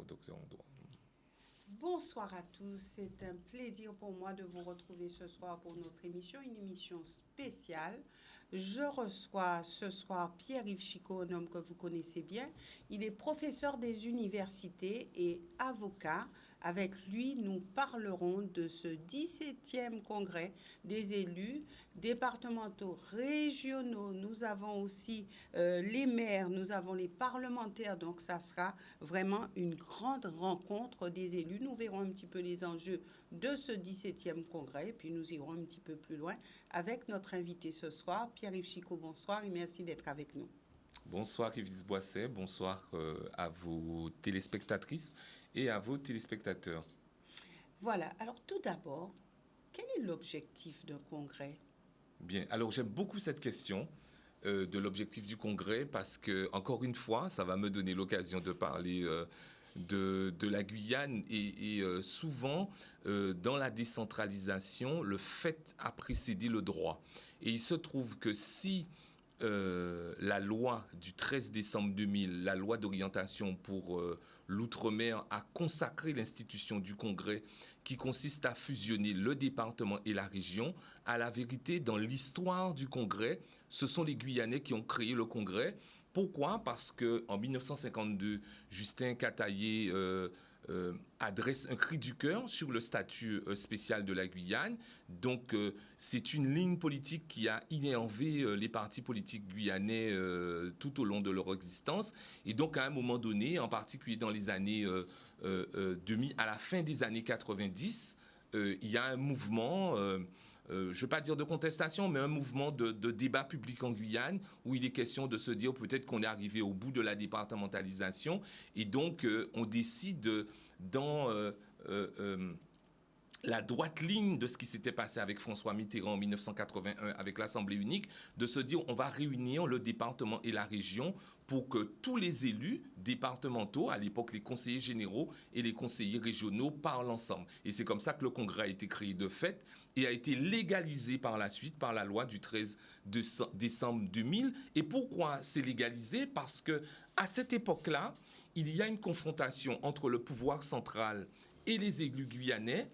docteur en droit. Bonsoir à tous, c'est un plaisir pour moi de vous retrouver ce soir pour notre émission, une émission spéciale. Je reçois ce soir Pierre-Yves Chicot, un homme que vous connaissez bien. Il est professeur des universités et avocat. Avec lui, nous parlerons de ce 17e congrès des élus départementaux, régionaux. Nous avons aussi les maires, nous avons les parlementaires. Donc, ça sera vraiment une grande rencontre des élus. Nous verrons un petit peu les enjeux de ce 17e congrès. Et puis, nous irons un petit peu plus loin avec notre invité ce soir, Pierre-Yves Chicot. Bonsoir et merci d'être avec nous. Bonsoir Yves Boisset, bonsoir à vos téléspectatrices et à vos téléspectateurs. Voilà, alors tout d'abord, quel est l'objectif d'un congrès? Bien, alors j'aime beaucoup cette question de l'objectif du congrès parce que, encore une fois, ça va me donner l'occasion de parler de la Guyane et souvent, dans la décentralisation, le fait a précédé le droit. Et il se trouve que si la loi du 13 décembre 2000, la loi d'orientation pour l'outre-mer, a consacré l'institution du Congrès qui consiste à fusionner le département et la région. À la vérité, dans l'histoire du Congrès, ce sont les Guyanais qui ont créé le Congrès. Pourquoi? Parce qu'en 1952, Justin Cataillé adresse un cri du cœur sur le statut spécial de la Guyane. Donc, c'est une ligne politique qui a innervé les partis politiques guyanais tout au long de leur existence. Et donc, à un moment donné, en particulier dans les années 2000, à la fin des années 90, il y a un mouvement... je ne vais pas dire de contestation, mais un mouvement de débat public en Guyane où il est question de se dire peut-être qu'on est arrivé au bout de la départementalisation et donc on décide dans la droite ligne de ce qui s'était passé avec François Mitterrand en 1981 avec l'Assemblée unique, de se dire on va réunir le département et la région pour que tous les élus départementaux, à l'époque les conseillers généraux et les conseillers régionaux, parlent ensemble. Et c'est comme ça que le congrès a été créé de fait et a été légalisé par la suite par la loi du 13 décembre 2000. Et pourquoi c'est légalisé? Parce que à cette époque-là, il y a une confrontation entre le pouvoir central et les élus guyanais.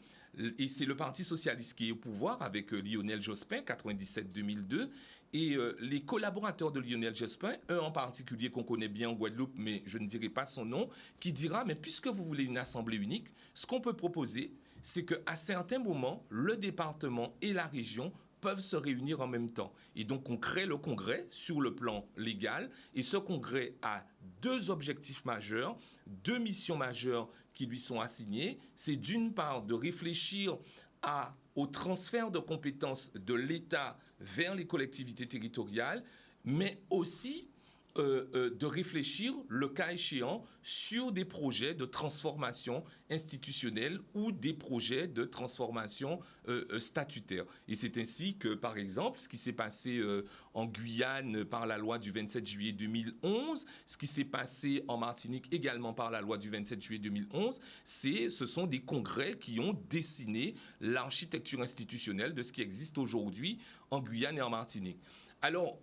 Et c'est le Parti socialiste qui est au pouvoir avec Lionel Jospin, 97-2002. Et les collaborateurs de Lionel Jospin, un en particulier qu'on connaît bien en Guadeloupe, mais je ne dirai pas son nom, qui dira, mais puisque vous voulez une assemblée unique, ce qu'on peut proposer, c'est qu'à certains moments, le département et la région peuvent se réunir en même temps. Et donc, on crée le congrès sur le plan légal. Et ce congrès a deux objectifs majeurs, deux missions majeures qui lui sont assignées. C'est d'une part de réfléchir au transfert de compétences de l'État vers les collectivités territoriales, mais aussi de réfléchir, le cas échéant, sur des projets de transformation institutionnelle ou des projets de transformation statutaire. Et c'est ainsi que, par exemple, ce qui s'est passé en Guyane par la loi du 27 juillet 2011, ce qui s'est passé en Martinique également par la loi du 27 juillet 2011, ce sont des congrès qui ont dessiné l'architecture institutionnelle de ce qui existe aujourd'hui en Guyane et en Martinique. Alors,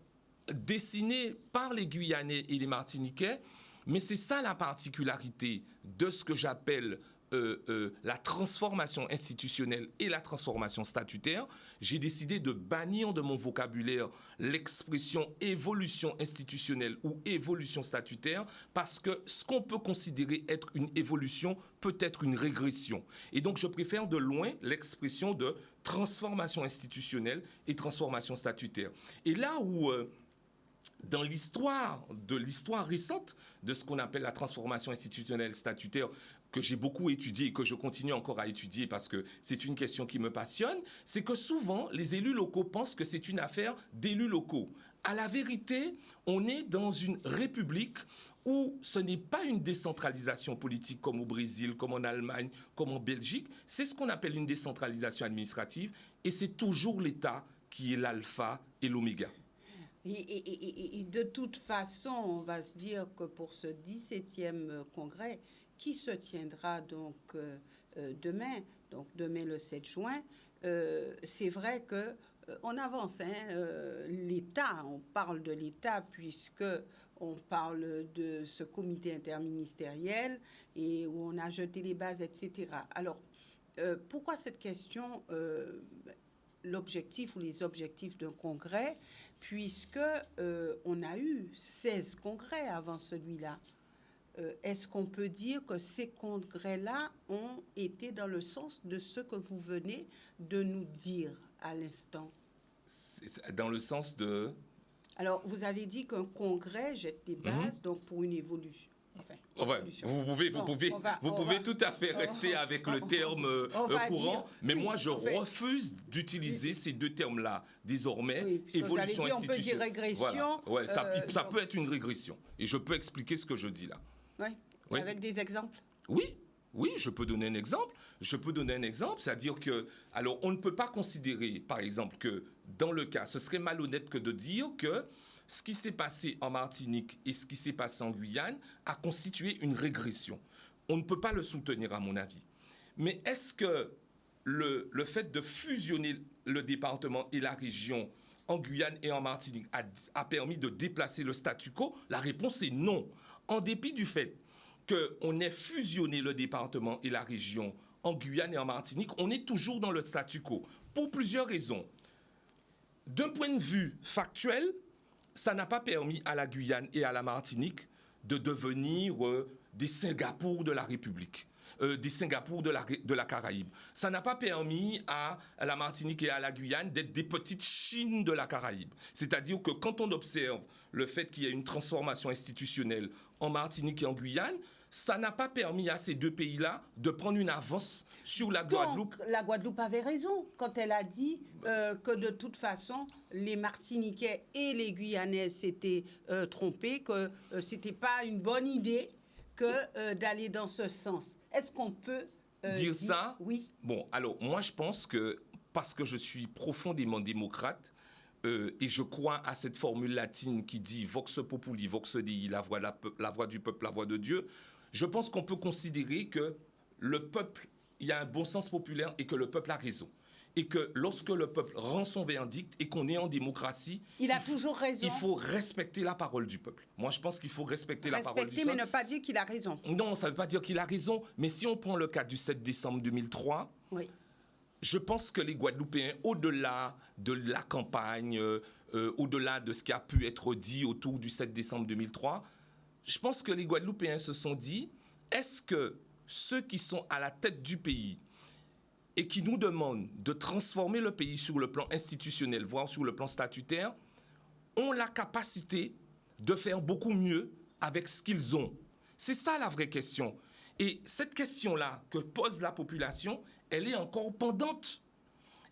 dessiné par les Guyanais et les Martiniquais, mais c'est ça la particularité de ce que j'appelle la transformation institutionnelle et la transformation statutaire. J'ai décidé de bannir de mon vocabulaire l'expression évolution institutionnelle ou évolution statutaire parce que ce qu'on peut considérer être une évolution peut être une régression. Et donc je préfère de loin l'expression de transformation institutionnelle et transformation statutaire. Et là où... dans l'histoire récente de ce qu'on appelle la transformation institutionnelle statutaire, que j'ai beaucoup étudié et que je continue encore à étudier parce que c'est une question qui me passionne, c'est que souvent, les élus locaux pensent que c'est une affaire d'élus locaux. À la vérité, on est dans une république où ce n'est pas une décentralisation politique comme au Brésil, comme en Allemagne, comme en Belgique. C'est ce qu'on appelle une décentralisation administrative et c'est toujours l'État qui est l'alpha et l'oméga. Et de toute façon, on va se dire que pour ce 17e congrès, qui se tiendra donc demain le 7 juin, c'est vrai que on avance, l'État, on parle de l'État puisque on parle de ce comité interministériel et où on a jeté les bases, etc. Alors, pourquoi cette question, l'objectif ou les objectifs d'un congrès, puisque on a eu 16 congrès avant celui-là. Est-ce qu'on peut dire que ces congrès-là ont été dans le sens de ce que vous venez de nous dire à l'instant? Dans le sens de... Alors, vous avez dit qu'un congrès jette des bases, donc pour une évolution. Enfin, vous pouvez tout à fait rester avec le terme courant, mais moi je refuse d'utiliser ces deux termes-là désormais. Oui, évolution institutionnelle. On peut dire régression. Voilà. Ouais, ça peut être une régression. Et je peux expliquer ce que je dis là. Oui. Avec des exemples. Oui, je peux donner un exemple. C'est-à-dire que, alors, on ne peut pas considérer, par exemple, que dans le cas, ce serait malhonnête que de dire que ce qui s'est passé en Martinique et ce qui s'est passé en Guyane a constitué une régression. On ne peut pas le soutenir, à mon avis. Mais est-ce que le fait de fusionner le département et la région en Guyane et en Martinique a permis de déplacer le statu quo? La réponse est non. En dépit du fait qu'on ait fusionné le département et la région en Guyane et en Martinique, on est toujours dans le statu quo, pour plusieurs raisons. D'un point de vue factuel, ça n'a pas permis à la Guyane et à la Martinique de devenir des Singapour de la République, des Singapour de la Caraïbe. Ça n'a pas permis à la Martinique et à la Guyane d'être des petites Chines de la Caraïbe. C'est-à-dire que quand on observe le fait qu'il y ait une transformation institutionnelle en Martinique et en Guyane, ça n'a pas permis à ces deux pays-là de prendre une avance sur la Guadeloupe. Donc, la Guadeloupe avait raison quand elle a dit que de toute façon, les Martiniquais et les Guyanais s'étaient trompés, que ce n'était pas une bonne idée que d'aller dans ce sens. Est-ce qu'on peut dire ça? Oui. Bon, alors, moi, je pense que, parce que je suis profondément démocrate, et je crois à cette formule latine qui dit « vox populi, vox dei », la voix du peuple, la voix de Dieu, je pense qu'on peut considérer que le peuple, il y a un bon sens populaire et que le peuple a raison. Et que lorsque le peuple rend son verdict et qu'on est en démocratie, il a toujours raison. Il faut respecter la parole du peuple. Moi, je pense qu'il faut respecter la parole du peuple. Mais ne pas dire qu'il a raison. Non, ça ne veut pas dire qu'il a raison. Mais si on prend le cas du 7 décembre 2003, oui. Je pense que les Guadeloupéens, au-delà de la campagne, au-delà de ce qui a pu être dit autour du 7 décembre 2003, je pense que les Guadeloupéens se sont dit, est-ce que ceux qui sont à la tête du pays et qui nous demandent de transformer le pays sur le plan institutionnel, voire sur le plan statutaire, ont la capacité de faire beaucoup mieux avec ce qu'ils ont? C'est ça la vraie question. Et cette question-là que pose la population, elle est encore pendante.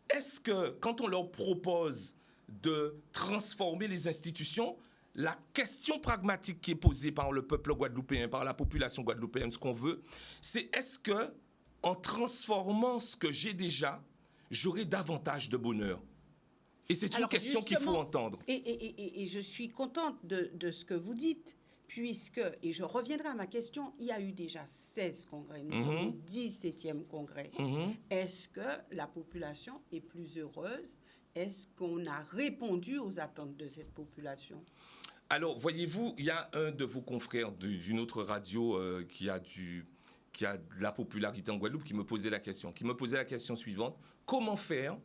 Est-ce que, quand on leur propose de transformer les institutions, la question pragmatique qui est posée par le peuple guadeloupéen, par la population guadeloupéenne, ce qu'on veut, c'est est-ce que, en transformant ce que j'ai déjà, j'aurai davantage de bonheur? Et c'est une question qu'il faut entendre. Et je suis contente de ce que vous dites, puisque, et je reviendrai à ma question, il y a eu déjà 16 congrès, nous sommes au 17e congrès. Est-ce que la population est plus heureuse? Est-ce qu'on a répondu aux attentes de cette population? Alors, voyez-vous, il y a un de vos confrères d'une autre radio qui a de la popularité en Guadeloupe qui me posait la question suivante. Comment faire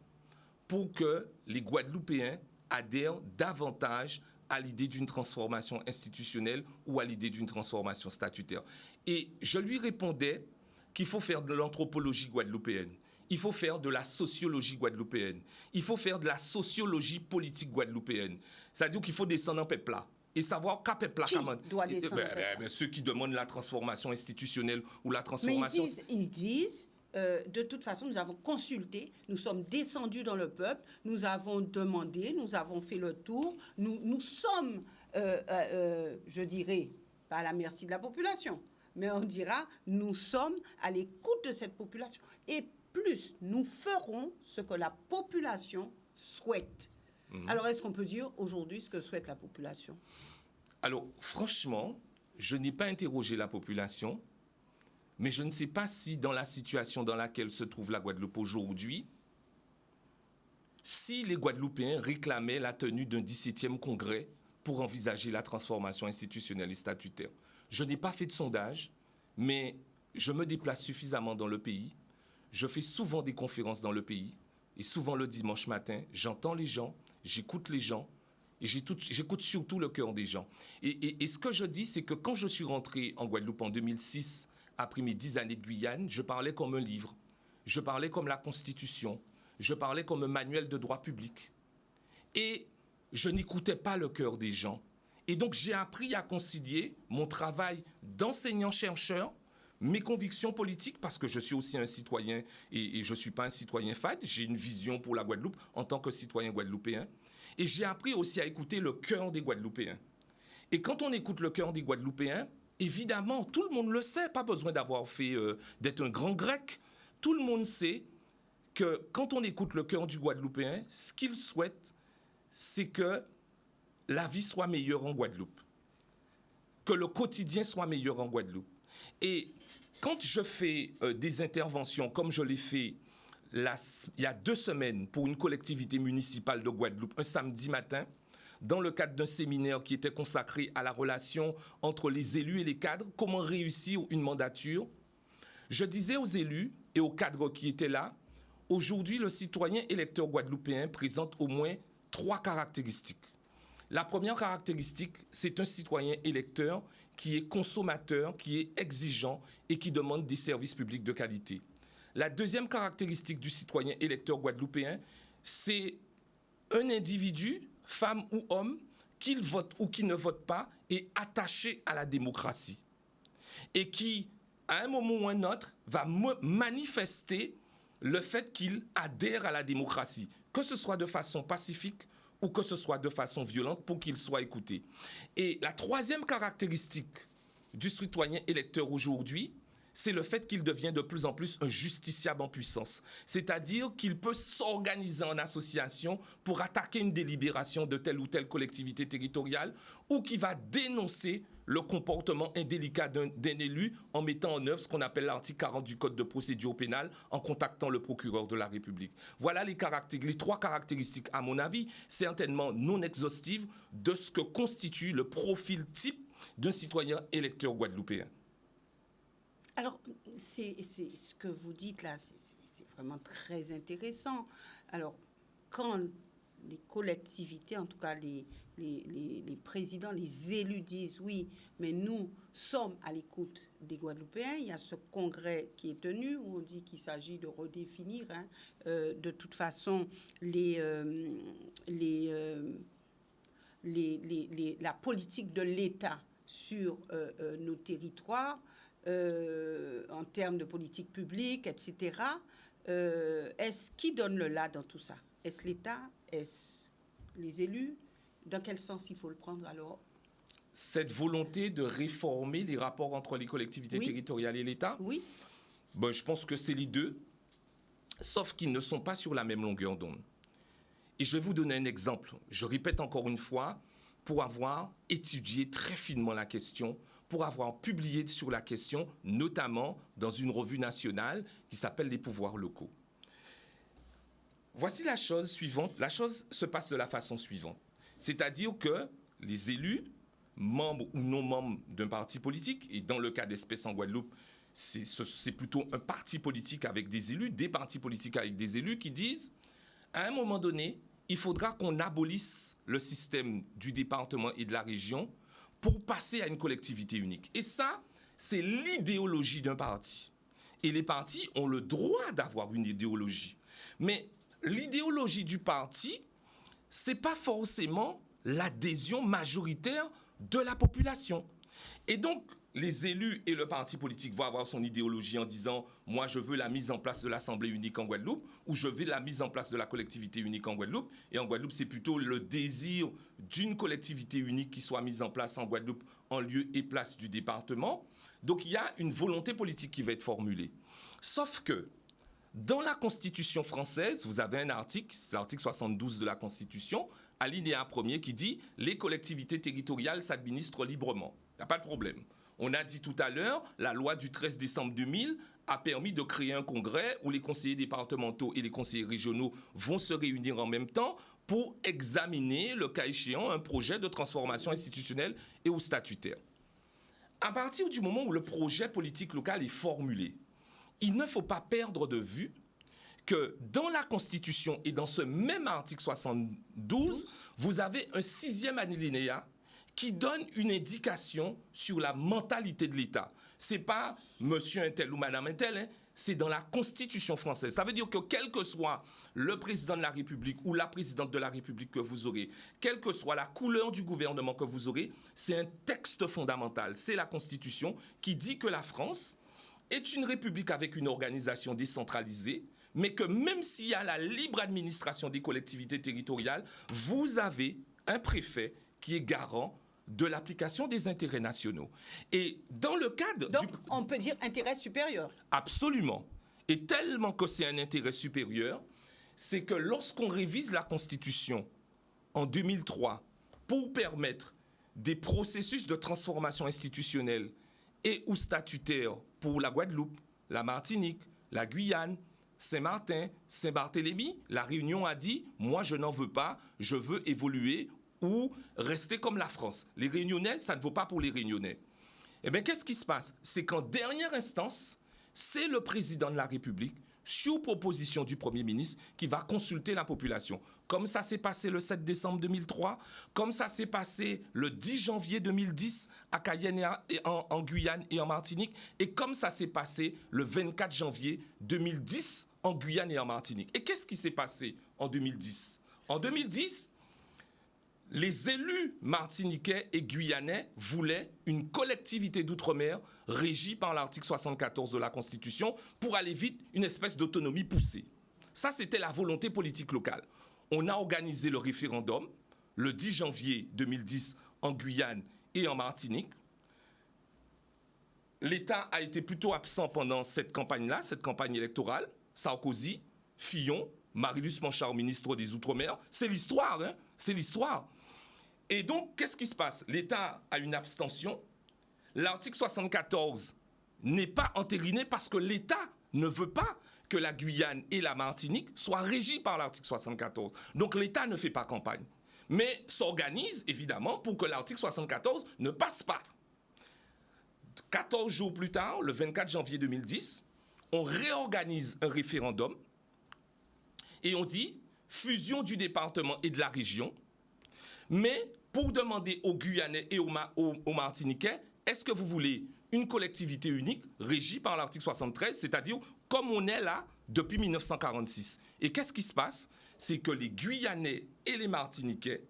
pour que les Guadeloupéens adhèrent davantage à l'idée d'une transformation institutionnelle ou à l'idée d'une transformation statutaire? Et je lui répondais qu'il faut faire de l'anthropologie guadeloupéenne, il faut faire de la sociologie guadeloupéenne, il faut faire de la sociologie politique guadeloupéenne. C'est-à-dire qu'il faut descendre en peuple là et savoir qu'à peuple là... Qui doit descendre ceux qui demandent la transformation institutionnelle ou la transformation... Mais ils disent de toute façon, nous avons consulté, nous sommes descendus dans le peuple, nous avons demandé, nous avons fait le tour, nous sommes, je dirais, pas à la merci de la population, mais on dira, nous sommes à l'écoute de cette population. Et plus, nous ferons ce que la population souhaite. Alors, est-ce qu'on peut dire aujourd'hui ce que souhaite la population? Alors, franchement, je n'ai pas interrogé la population. Mais je ne sais pas si, dans la situation dans laquelle se trouve la Guadeloupe aujourd'hui, si les Guadeloupéens réclamaient la tenue d'un 17e congrès pour envisager la transformation institutionnelle et statutaire. Je n'ai pas fait de sondage, mais je me déplace suffisamment dans le pays. Je fais souvent des conférences dans le pays. Et souvent le dimanche matin, j'entends les gens, j'écoute les gens. Et j'écoute surtout le cœur des gens. Et ce que je dis, c'est que quand je suis rentré en Guadeloupe en 2006, après mes 10 années de Guyane, je parlais comme un livre. Je parlais comme la Constitution. Je parlais comme un manuel de droit public. Et je n'écoutais pas le cœur des gens. Et donc, j'ai appris à concilier mon travail d'enseignant-chercheur, mes convictions politiques, parce que je suis aussi un citoyen, et je ne suis pas un citoyen fade, j'ai une vision pour la Guadeloupe en tant que citoyen guadeloupéen. Et j'ai appris aussi à écouter le cœur des Guadeloupéens. Et quand on écoute le cœur des Guadeloupéens, évidemment, tout le monde le sait, pas besoin d'être un grand grec. Tout le monde sait que quand on écoute le cœur du Guadeloupéen, ce qu'il souhaite, c'est que la vie soit meilleure en Guadeloupe, que le quotidien soit meilleur en Guadeloupe. Et quand je fais des interventions comme je l'ai fait il y a 2 semaines pour une collectivité municipale de Guadeloupe, un samedi matin, dans le cadre d'un séminaire qui était consacré à la relation entre les élus et les cadres, comment réussir une mandature, je disais aux élus et aux cadres qui étaient là, aujourd'hui, le citoyen électeur guadeloupéen présente au moins 3 caractéristiques. La première caractéristique, c'est un citoyen électeur qui est consommateur, qui est exigeant et qui demande des services publics de qualité. La deuxième caractéristique du citoyen électeur guadeloupéen, c'est un individu, femme ou homme, qu'il vote ou qui ne vote pas, est attaché à la démocratie et qui, à un moment ou un autre, va manifester le fait qu'il adhère à la démocratie, que ce soit de façon pacifique ou que ce soit de façon violente pour qu'il soit écouté. Et la troisième caractéristique du citoyen électeur aujourd'hui, c'est le fait qu'il devient de plus en plus un justiciable en puissance. C'est-à-dire qu'il peut s'organiser en association pour attaquer une délibération de telle ou telle collectivité territoriale ou qui va dénoncer le comportement indélicat d'un élu en mettant en œuvre ce qu'on appelle l'article 40 du Code de procédure pénale en contactant le procureur de la République. Voilà les 3 caractéristiques, à mon avis, certainement non exhaustives de ce que constitue le profil type d'un citoyen électeur guadeloupéen. Alors, c'est ce que vous dites là, c'est vraiment très intéressant. Alors, quand les collectivités, en tout cas les présidents, les élus disent oui, mais nous sommes à l'écoute des Guadeloupéens, il y a ce congrès qui est tenu où on dit qu'il s'agit de redéfinir de toute façon la politique de l'État sur nos territoires. En termes de politique publique, etc. Est-ce qui donne le là dans tout ça? Est-ce l'État? Est-ce les élus? Dans quel sens il faut le prendre alors? Cette volonté de réformer les rapports entre les collectivités territoriales et l'État? Oui. Ben, je pense que c'est les deux, sauf qu'ils ne sont pas sur la même longueur d'onde. Et je vais vous donner un exemple. Je répète encore une fois, pour avoir étudié très finement la question, pour avoir publié sur la question, notamment dans une revue nationale qui s'appelle Les pouvoirs locaux. Voici la chose suivante. La chose se passe de la façon suivante. C'est-à-dire que les élus, membres ou non membres d'un parti politique, et dans le cas d'Espèce en Guadeloupe, c'est plutôt un parti politique avec des élus, des partis politiques avec des élus qui disent, à un moment donné, il faudra qu'on abolisse le système du département et de la région pour passer à une collectivité unique. Et ça, c'est l'idéologie d'un parti. Et les partis ont le droit d'avoir une idéologie. Mais l'idéologie du parti, ce n'est pas forcément l'adhésion majoritaire de la population. Et donc, les élus et le parti politique vont avoir son idéologie en disant « Moi, je veux la mise en place de l'Assemblée unique en Guadeloupe » ou « Je veux la mise en place de la collectivité unique en Guadeloupe ». Et en Guadeloupe, c'est plutôt le désir d'une collectivité unique qui soit mise en place en Guadeloupe en lieu et place du département. Donc, il y a une volonté politique qui va être formulée. Sauf que, dans la Constitution française, vous avez un article, c'est l'article 72 de la Constitution, alinéa 1er, qui dit « Les collectivités territoriales s'administrent librement ». Il n'y a pas de problème. On a dit tout à l'heure, la loi du 13 décembre 2000 a permis de créer un congrès où les conseillers départementaux et les conseillers régionaux vont se réunir en même temps pour examiner, le cas échéant, un projet de transformation institutionnelle et ou statutaire. À partir du moment où le projet politique local est formulé, il ne faut pas perdre de vue que dans la Constitution et dans ce même article 72, vous avez un 6e alinéa qui donne une indication sur la mentalité de l'État. Ce n'est pas monsieur un tel ou madame un tel, hein, c'est dans la Constitution française. Ça veut dire que quel que soit le président de la République ou la présidente de la République que vous aurez, quelle que soit la couleur du gouvernement que vous aurez, c'est un texte fondamental. C'est la Constitution qui dit que la France est une république avec une organisation décentralisée, mais que même s'il y a la libre administration des collectivités territoriales, vous avez un préfet qui est garant de l'application des intérêts nationaux. Et dans le cadre... Donc, on peut dire intérêt supérieur. Absolument. Et tellement que c'est un intérêt supérieur, c'est que lorsqu'on révise la Constitution en 2003 pour permettre des processus de transformation institutionnelle et ou statutaire pour la Guadeloupe, la Martinique, la Guyane, Saint-Martin, Saint-Barthélemy, la Réunion a dit « moi je n'en veux pas, je veux évoluer ou rester comme la France ». Les Réunionnais, ça ne vaut pas pour les Réunionnais. Eh bien, qu'est-ce qui se passe? C'est qu'en dernière instance, c'est le président de la République, sur proposition du Premier ministre, qui va consulter la population. Comme ça s'est passé le 7 décembre 2003, comme ça s'est passé le 10 janvier 2010 à Cayenne en Guyane et en Martinique, et comme ça s'est passé le 24 janvier 2010 en Guyane et en Martinique. Et qu'est-ce qui s'est passé en 2010? En 2010, les élus martiniquais et guyanais voulaient une collectivité d'outre-mer régie par l'article 74 de la Constitution pour aller vite, une espèce d'autonomie poussée. Ça, c'était la volonté politique locale. On a organisé le référendum le 10 janvier 2010 en Guyane et en Martinique. L'État a été plutôt absent pendant cette campagne-là, cette campagne électorale. Sarkozy, Fillon, Marie-Luce Manchard, ministre des Outre-mer. C'est l'histoire, hein? C'est l'histoire. Et donc, qu'est-ce qui se passe? L'État a une abstention. L'article 74 n'est pas entériné parce que l'État ne veut pas que la Guyane et la Martinique soient régies par l'article 74. Donc, l'État ne fait pas campagne. Mais s'organise, évidemment, pour que l'article 74 ne passe pas. 14 jours plus tard, le 24 janvier 2010, on réorganise un référendum et on dit fusion du département et de la région, mais pour demander aux Guyanais et aux Martiniquais, est-ce que vous voulez une collectivité unique régie par l'article 73, c'est-à-dire comme on est là depuis 1946. Et qu'est-ce qui se passe? C'est que les Guyanais et les Martiniquais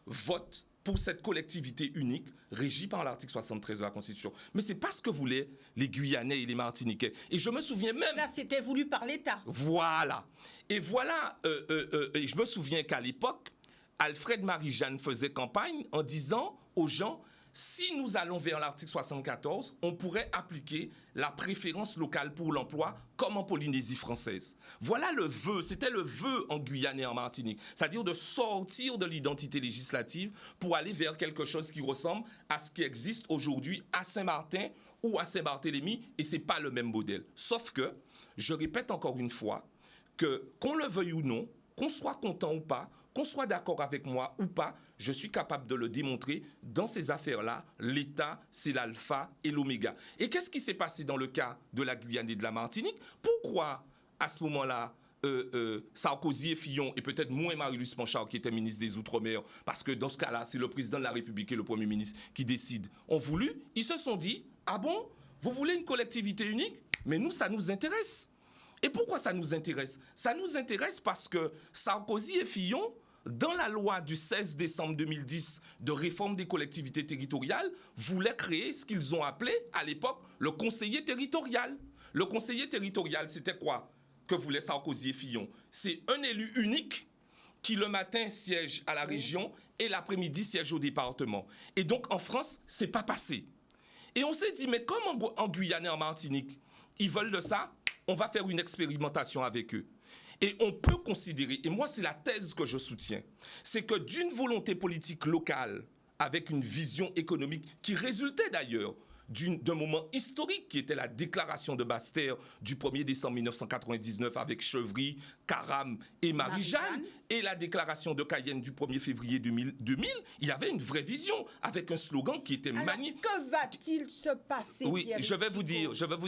votent pour cette collectivité unique régie par l'article 73 de la Constitution. Mais c'est pas ce que voulaient les Guyanais et les Martiniquais. Et je me souviens même... Là, c'était voulu par l'État. Voilà. Et voilà, et je me souviens qu'à l'époque, Alfred Marie-Jeanne faisait campagne en disant aux gens, si nous allons vers l'article 74, on pourrait appliquer la préférence locale pour l'emploi comme en Polynésie française. Voilà le vœu, c'était le vœu en Guyane et en Martinique, c'est-à-dire de sortir de l'identité législative pour aller vers quelque chose qui ressemble à ce qui existe aujourd'hui à Saint-Martin ou à Saint-Barthélemy, et ce n'est pas le même modèle. Sauf que, je répète encore une fois, que qu'on le veuille ou non, qu'on soit content ou pas, qu'on soit d'accord avec moi ou pas, je suis capable de le démontrer. Dans ces affaires-là, l'État, c'est l'alpha et l'oméga. Et qu'est-ce qui s'est passé dans le cas de la Guyane et de la Martinique? Pourquoi, à ce moment-là, Sarkozy et Fillon, et peut-être moins Marie-Luce Manchard, qui était ministre des Outre-mer, parce que dans ce cas-là, c'est le président de la République et le Premier ministre qui décident, ont voulu, ils se sont dit, ah bon, vous voulez une collectivité unique? Mais nous, ça nous intéresse. Et pourquoi ça nous intéresse? Ça nous intéresse parce que Sarkozy et Fillon, dans la loi du 16 décembre 2010 de réforme des collectivités territoriales, voulaient créer ce qu'ils ont appelé, à l'époque, le conseiller territorial. Le conseiller territorial, c'était quoi que voulaient Sarkozy et Fillon? C'est un élu unique qui, le matin, siège à la région et l'après-midi, siège au département. Et donc, en France, c'est pas passé. Et on s'est dit, mais comme en Guyane et en Martinique, ils veulent de ça, on va faire une expérimentation avec eux. Et on peut considérer, et moi c'est la thèse que je soutiens, c'est que d'une volonté politique locale, avec une vision économique qui résultait d'ailleurs d'un moment historique qui était la déclaration de Basse-Terre du 1er décembre 1999 avec Chevry, Karam et Marie-Jeanne, et la déclaration de Cayenne du 1er février 2000, il y avait une vraie vision avec un slogan qui était magnifique. Que va-t-il se passer? Oui, je vais vous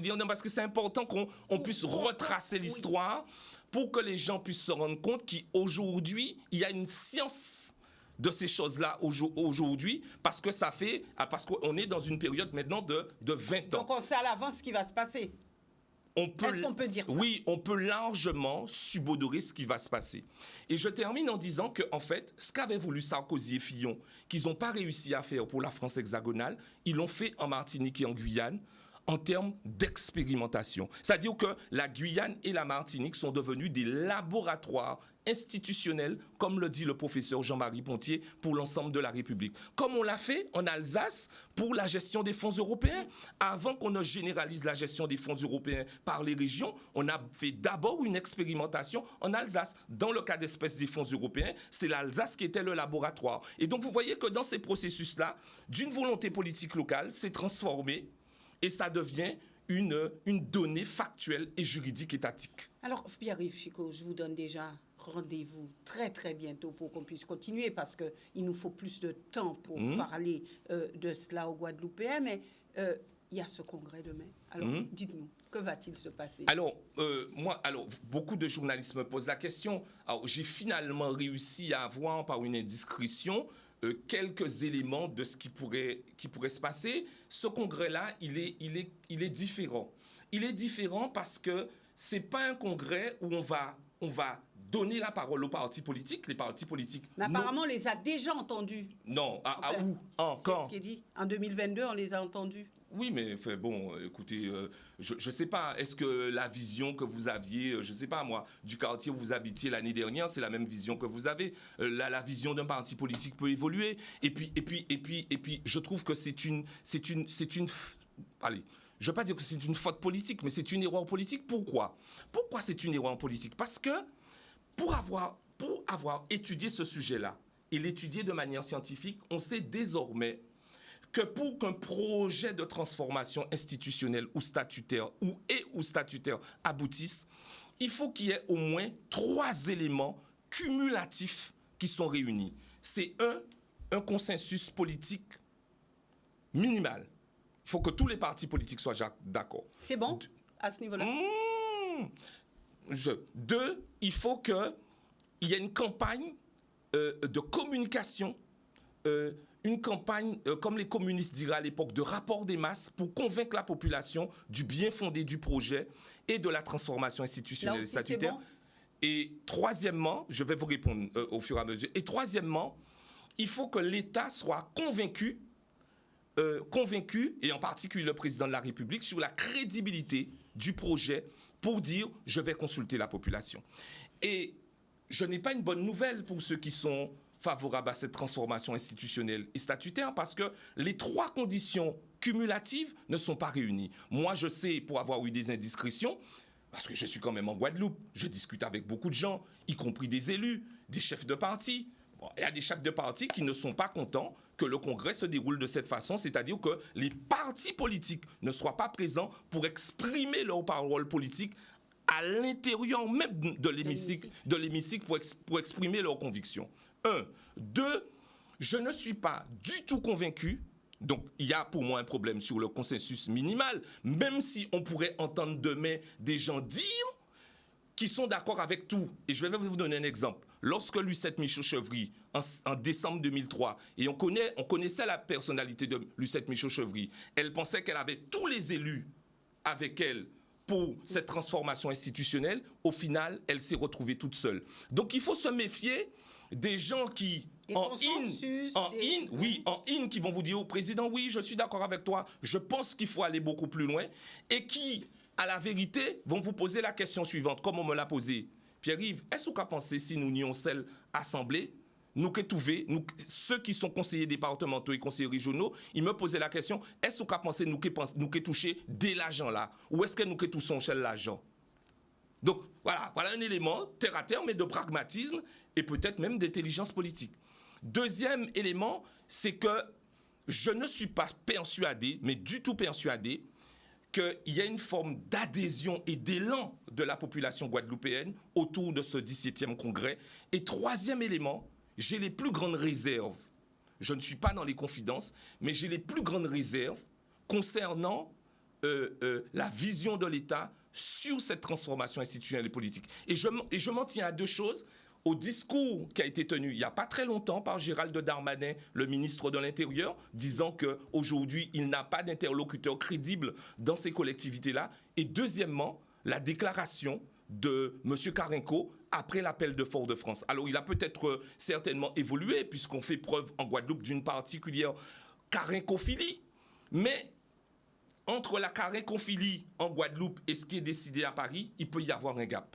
dire, non, parce que c'est important qu'on puisse retracer l'histoire pour que les gens puissent se rendre compte qu'aujourd'hui, il y a une science de ces choses-là aujourd'hui, parce qu'on est dans une période maintenant de 20 ans. Donc on sait à l'avance ce qui va se passer. Est-ce qu'on peut dire ça? Oui, on peut largement subodorer ce qui va se passer. Et je termine en disant que, en fait, ce qu'avaient voulu Sarkozy et Fillon, qu'ils n'ont pas réussi à faire pour la France hexagonale, ils l'ont fait en Martinique et en Guyane, en termes d'expérimentation. C'est-à-dire que la Guyane et la Martinique sont devenus des laboratoires institutionnels, comme le dit le professeur Jean-Marie Pontier, pour l'ensemble de la République. Comme on l'a fait en Alsace pour la gestion des fonds européens. Avant qu'on ne généralise la gestion des fonds européens par les régions, on a fait d'abord une expérimentation en Alsace. Dans le cas d'espèce des fonds européens, c'est l'Alsace qui était le laboratoire. Et donc vous voyez que dans ces processus-là, d'une volonté politique locale, c'est transformé et ça devient une donnée factuelle et juridique étatique. Alors, Pierre-Yves Chicot, je vous donne déjà rendez-vous très très bientôt pour qu'on puisse continuer parce qu'il nous faut plus de temps pour parler de cela au Guadeloupéen, mais il y a ce congrès demain. Alors, dites-nous, que va-t-il se passer? Alors, beaucoup de journalistes me posent la question. Alors, j'ai finalement réussi à avoir, par une indiscrétion, quelques éléments de ce qui pourrait se passer. Ce congrès-là, il est différent. Il est différent parce que c'est pas un congrès où on va donner la parole aux partis politiques. Les partis politiques... Mais apparemment, on les a déjà entendus. Non, où? Quand? C'est ce qui est dit. En 2022, on les a entendus. Oui, mais bon, écoutez, je ne sais pas, est-ce que la vision que vous aviez, je ne sais pas moi, du quartier où vous habitiez l'année dernière, c'est la même vision que vous avez? La vision d'un parti politique peut évoluer. Et puis, je trouve que allez, je ne veux pas dire que c'est une faute politique, mais c'est une erreur politique. Pourquoi? Pourquoi c'est une erreur politique? Parce que pour avoir étudié ce sujet-là et l'étudier de manière scientifique, on sait désormais que pour qu'un projet de transformation institutionnelle ou statutaire ou statutaire aboutisse, il faut qu'il y ait au moins 3 éléments cumulatifs qui sont réunis. C'est un consensus politique minimal. Il faut que tous les partis politiques soient d'accord. C'est bon à ce niveau-là? 2, il faut qu'il y ait une campagne de communication, une campagne, comme les communistes diraient à l'époque, de rapport des masses pour convaincre la population du bien fondé du projet et de la transformation institutionnelle et statutaire. Bon. Et troisièmement, je vais vous répondre au fur et à mesure, et troisièmement, il faut que l'État soit convaincu, et en particulier le président de la République, sur la crédibilité du projet pour dire « je vais consulter la population ». Et je n'ai pas une bonne nouvelle pour ceux qui sont favorables à cette transformation institutionnelle et statutaire parce que les 3 conditions cumulatives ne sont pas réunies. Moi, je sais, pour avoir eu des indiscrétions, parce que je suis quand même en Guadeloupe, je discute avec beaucoup de gens, y compris des élus, des chefs de parti. Bon, il y a des chefs de parti qui ne sont pas contents que le congrès se déroule de cette façon, c'est-à-dire que les partis politiques ne soient pas présents pour exprimer leur parole politique à l'intérieur même de l'hémicycle pour exprimer leurs convictions. 1. 2, je ne suis pas du tout convaincu, donc il y a pour moi un problème sur le consensus minimal, même si on pourrait entendre demain des gens dire qu'ils sont d'accord avec tout. Et je vais vous donner un exemple. Lorsque Lucette Michaud-Chevry, en décembre 2003, et on connaissait la personnalité de Lucette Michaud-Chevry, elle pensait qu'elle avait tous les élus avec elle pour cette transformation institutionnelle. Au final, elle s'est retrouvée toute seule. Donc il faut se méfier des gens qui, en in, qui vont vous dire au président, oui, je suis d'accord avec toi, je pense qu'il faut aller beaucoup plus loin, et qui, à la vérité, vont vous poser la question suivante, comme on me l'a posée. Pierre-Yves, est-ce qu'on a pensé si nous nions celle assemblée, nous qui trouvé, ceux qui sont conseillers départementaux et conseillers régionaux, ils me posaient la question, est-ce qu'on a pensé nous qui toucher dès l'argent là, ou est-ce que nous qui touchons chez l'argent? Donc voilà un élément terre à terre, mais de pragmatisme et peut-être même d'intelligence politique. Deuxième élément, c'est que je ne suis pas persuadé, mais du tout persuadé, qu'il y a une forme d'adhésion et d'élan de la population guadeloupéenne autour de ce 17e congrès. Et troisième élément, j'ai les plus grandes réserves. Je ne suis pas dans les confidences, mais j'ai les plus grandes réserves concernant la vision de l'État sur cette transformation institutionnelle et politique. Et je m'en tiens à deux choses. Au discours qui a été tenu il n'y a pas très longtemps par Gérald Darmanin, le ministre de l'Intérieur, disant qu'aujourd'hui, il n'a pas d'interlocuteur crédible dans ces collectivités-là. Et deuxièmement, la déclaration de M. Carenco après l'appel de Fort-de-France. Alors, il a peut-être certainement évolué, puisqu'on fait preuve en Guadeloupe d'une particulière carencophilie. Mais entre la carencophilie en Guadeloupe et ce qui est décidé à Paris, il peut y avoir un gap.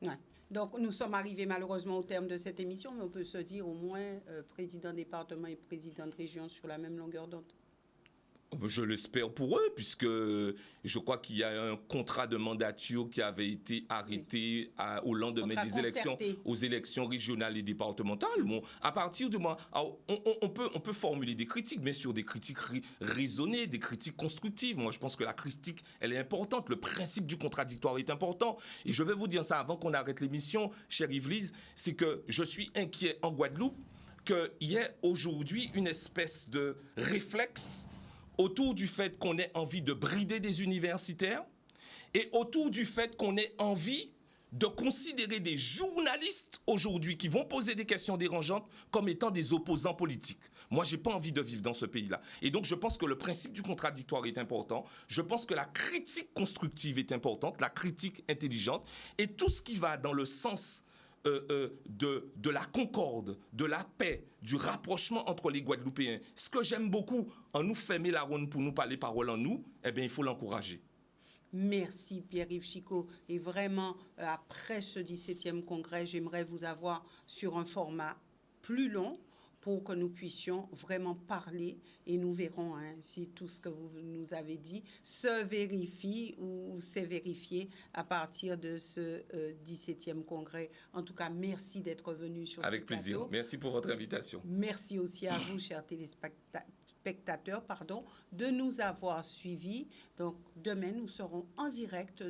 Ouais. Donc, nous sommes arrivés malheureusement au terme de cette émission, mais on peut se dire au moins président de département et président de région sur la même longueur d'onde. Je l'espère pour eux, puisque je crois qu'il y a un contrat de mandature qui avait été arrêté au lendemain des élections, aux élections régionales et départementales. Bon, à partir de moi, on peut formuler des critiques, bien sûr, des critiques raisonnées, des critiques constructives. Moi, je pense que la critique, elle est importante. Le principe du contradictoire est important. Et je vais vous dire ça avant qu'on arrête l'émission, chère Yvelise, c'est que je suis inquiet en Guadeloupe qu'il y ait aujourd'hui une espèce de réflexe autour du fait qu'on ait envie de brider des universitaires et autour du fait qu'on ait envie de considérer des journalistes aujourd'hui qui vont poser des questions dérangeantes comme étant des opposants politiques. Moi, je n'ai pas envie de vivre dans ce pays-là. Et donc, je pense que le principe du contradictoire est important. Je pense que la critique constructive est importante, la critique intelligente et tout ce qui va dans le sens de la concorde, de la paix, du rapprochement entre les Guadeloupéens. Ce que j'aime beaucoup, en nous fermer la ronde pour nous parler parole en nous, eh bien, il faut l'encourager. Merci Pierre-Yves Chicot. Et vraiment, après ce 17e congrès, j'aimerais vous avoir sur un format plus long pour que nous puissions vraiment parler et nous verrons si tout ce que vous nous avez dit se vérifie ou s'est vérifié à partir de ce 17e congrès. En tout cas, merci d'être venu sur ce plateau. Avec plaisir. Merci pour votre invitation. Merci aussi à vous, chers téléspectateurs, de nous avoir suivis. Donc, demain, nous serons en direct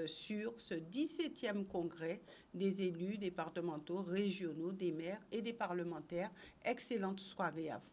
sur ce 17e congrès des élus départementaux, régionaux, des maires et des parlementaires. Excellente soirée à vous.